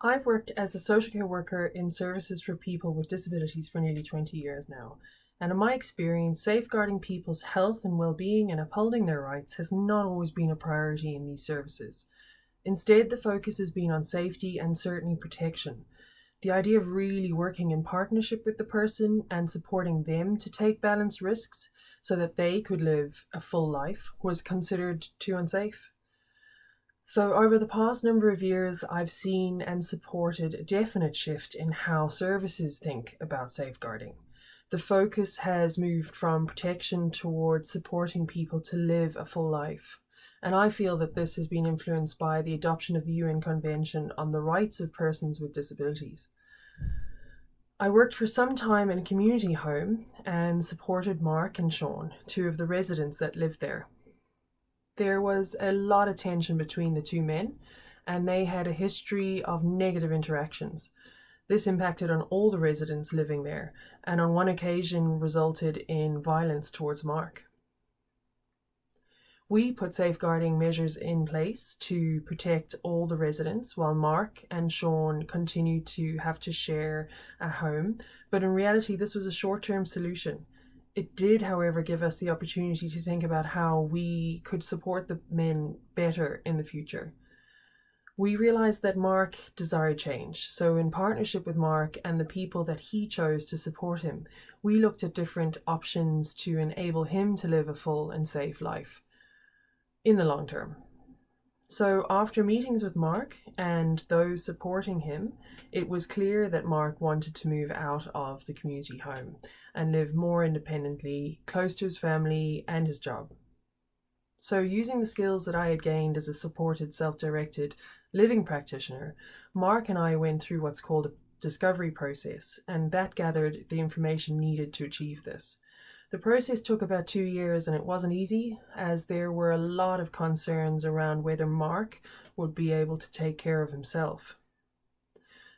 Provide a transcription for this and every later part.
I've worked as a social care worker in services for people with disabilities for nearly 20 years now. And in my experience, safeguarding people's health and well-being and upholding their rights has not always been a priority in these services. Instead, the focus has been on safety and certainly protection. The idea of really working in partnership with the person and supporting them to take balanced risks so that they could live a full life was considered too unsafe. So, over the past number of years, I've seen and supported a definite shift in how services think about safeguarding. The focus has moved from protection towards supporting people to live a full life. And I feel that this has been influenced by the adoption of the UN Convention on the Rights of Persons with Disabilities. I worked for some time in a community home and supported Mark and Sean, two of the residents that lived there. There was a lot of tension between the two men, and they had a history of negative interactions. This impacted on all the residents living there, and on one occasion resulted in violence towards Mark. We put safeguarding measures in place to protect all the residents while Mark and Sean continued to have to share a home, but in reality, this was a short-term solution. It did, however, give us the opportunity to think about how we could support the men better in the future. We realised that Mark desired change, so in partnership with Mark and the people that he chose to support him, we looked at different options to enable him to live a full and safe life in the long term. So after meetings with Mark and those supporting him, it was clear that Mark wanted to move out of the community home and live more independently, close to his family and his job. So using the skills that I had gained as a supported, self-directed living practitioner, Mark and I went through what's called a discovery process, and that gathered the information needed to achieve this. The process took about 2 years and it wasn't easy, as there were a lot of concerns around whether Mark would be able to take care of himself.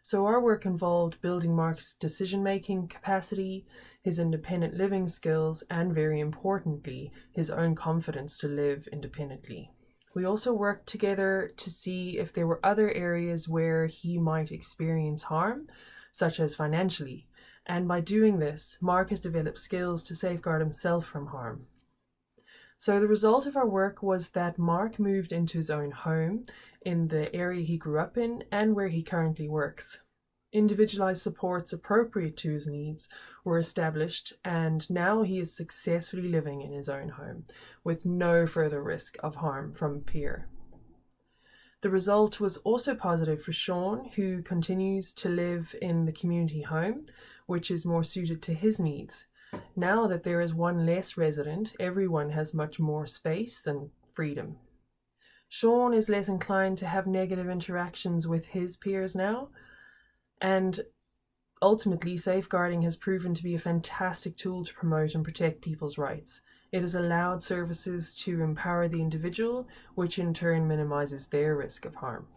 So our work involved building Mark's decision-making capacity, his independent living skills, and very importantly, his own confidence to live independently. We also worked together to see if there were other areas where he might experience harm, such as financially. And by doing this, Mark has developed skills to safeguard himself from harm. So the result of our work was that Mark moved into his own home in the area he grew up in and where he currently works. Individualized supports appropriate to his needs were established, and now he is successfully living in his own home with no further risk of harm from a peer. The result was also positive for Sean, who continues to live in the community home, which is more suited to his needs. Now that there is one less resident, everyone has much more space and freedom. Sean is less inclined to have negative interactions with his peers now, and ultimately, safeguarding has proven to be a fantastic tool to promote and protect people's rights. It has allowed services to empower the individual, which in turn minimizes their risk of harm.